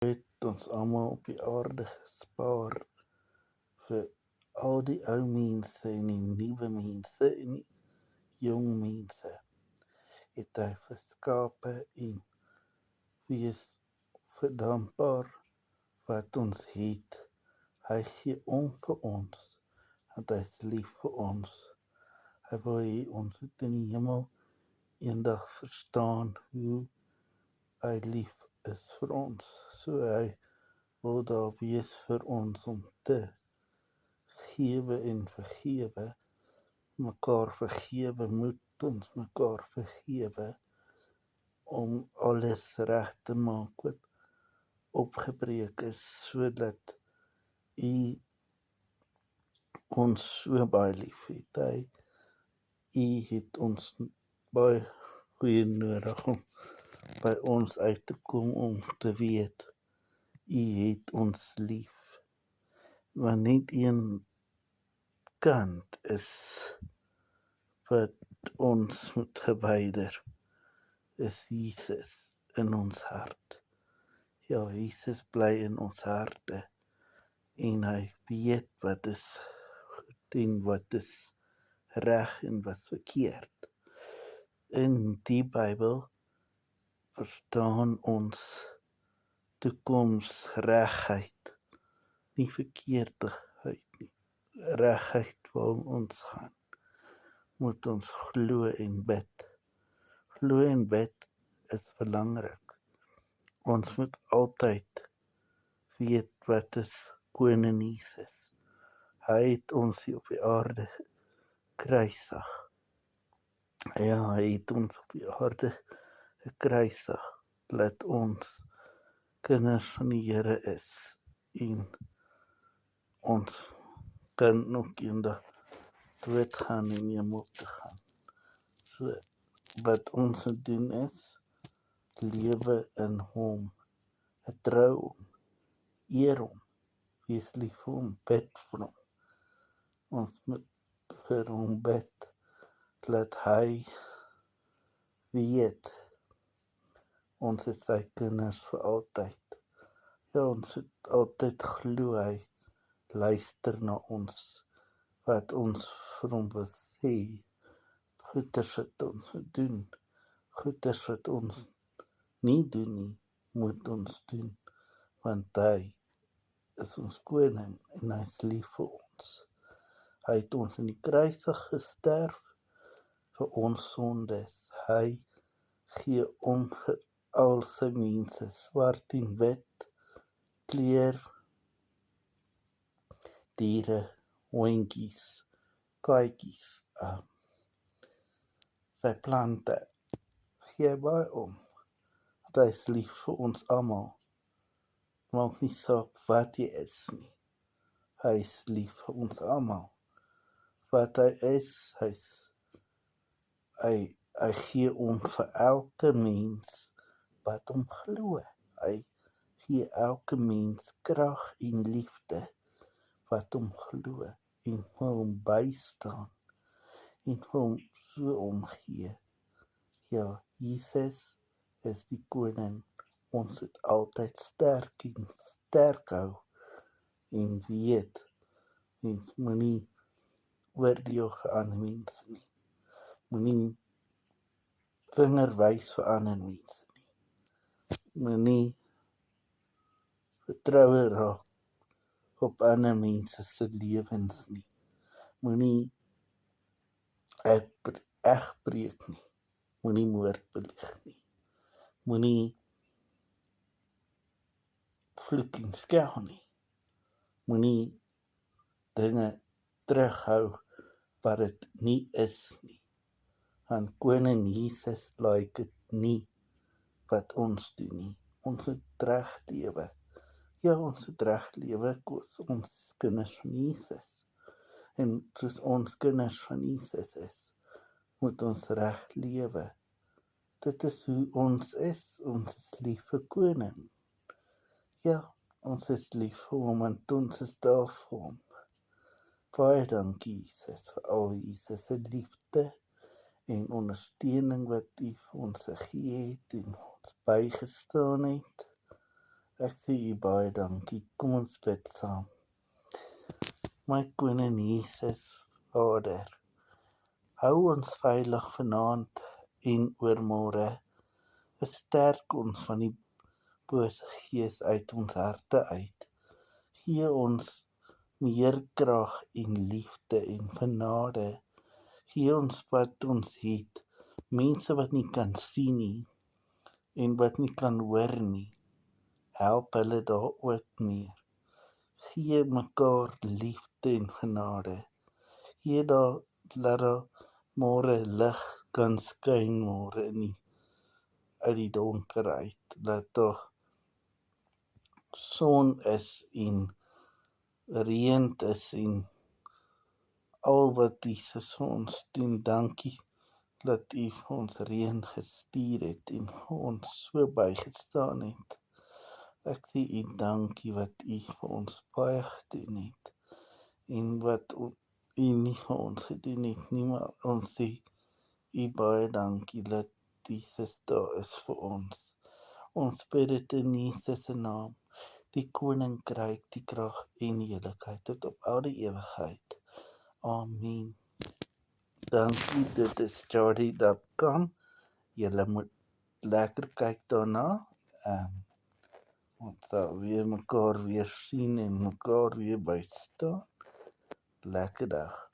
Het ons almal op die aarde gespaar vir al die ou mense en die nuwe mense en die jong mense. Het hy verskape en wees verdankbaar wat ons het. Hy gee om vir ons, want hy is lief vir ons. Hy wil hê ons moet in die hemel eendag verstaan hoe hy lief is vir ons. So hy wil daar wees vir ons om te gewe en vergewe. Mekaar vergewe, moet ons mekaar vergewe om alles reg te maak wat opgebreek is, sodat U ons so baie lief het. U het ons baie goeie nodig om by ons uit te kom, om te weet U het ons lief. Want net een kant is wat ons moet verwyder, is Jesus in ons hart. Ja, Jesus bly in ons harte en hy weet wat is goed en wat is reg en wat verkeerd. In die Bybel verstaan ons toekomsregheid, nie verkeerdigheid nie. Regheid waar ons gaan, moet ons glo en bid. Glo en bid is belangrik. Ons moet altyd weet wat is koning Jesus. Hy het ons hier op die aarde gekruisig. Ja, hy het ons op die aarde gekruisig, dat ons kinders van die Here is en ons kan ook eendag doodgaan en hemel te gaan. So, wat ons moet doen is, lewe in hom, vertrou hom, eer hom, wees lief vir hom, bid vir hom. Ons moet vir hom bid, dat hy weet, ons is sy kinders vir altyd. Ja, ons moet altyd glo, hy luister na ons, wat ons vir hom wil sê, goeders wat ons moet doen, goeders wat ons nie doen nie, moet ons doen, want hy is ons koning en hy is lief vir ons. Hy het ons in die kruis gesterf vir ons sondes. Hy gee om vir al sy mense, swart en wit, kleur, diere, hondjies, katjies, sy plante, gee baie om. Hy is lief vir ons almal. Maak nie saak wat jy is nie. Hy is lief vir ons almal. Wat hy is, hy gee om vir elke mens wat hom glo. Hy gee elke mens krag en liefde wat hom glo en vir hom bystaan en vir hom so omgee. Ja, Jesus is die koning. Ons moet altyd sterk hou en weet, mens moenie oordeel vir ander mense nie. Moenie vinger wys vir ander mense nie. Moenie vertroue raak op ander mense se lewens nie. Moenie egbreek nie. Moenie moord pleeg nie. Moenie vloek en skel nie. Moenie dinge terughou wat dit nie is nie. Want koning Jesus like dit nie wat ons doen nie. Ons moet reg lewe. Ja, ons moet reg lewe, ons kinders van Jesus. En soos ons kinders van Jesus is, moet ons reg lewe. Dit is hoe ons is. Ons is lief vir koning. Ja, ons is lief vir hom, want ons is daar vir hom. Baie dankie, Jesus, vir al Jesus se liefde en ondersteuning wat U vir ons gegee het en ons bygestaan het. Ek sê U baie dankie. Kom ons bid saam. My Koning Jesus, Vader, hou ons veilig vanaand en oormôre. Versterk ons van die bose gees uit ons harte uit. Gee ons meer krag en liefde en genade. Gee ons wat ons het. Mense wat nie kan sien nie en wat nie kan hoor nie. Help hulle daar ook meer. Gee mekaar liefde en genade. Gee daar dat daar môre lig kan skyn môre nie uit die donker uit. Dat daar son is en reën is en al wat Jesus vir ons doen. Dankie dat U vir ons reën gestuur het en vir ons so bygestaan het. Ek sê U dankie wat U vir ons baie gedoen het en wat U nie vir ons gedoen het nie, maar ons sê U baie dankie dat Jesus daar is vir ons. Ons bid dit in Jesus se naam, die koninkryk, die krag en die heiligheid tot op al die ewigheid. Amen. Dankie, dit is Jody.com. Julle moet lekker kyk daarna. Ons sal weer mekaar weer sien en mekaar weer bystaan. Lekker dag.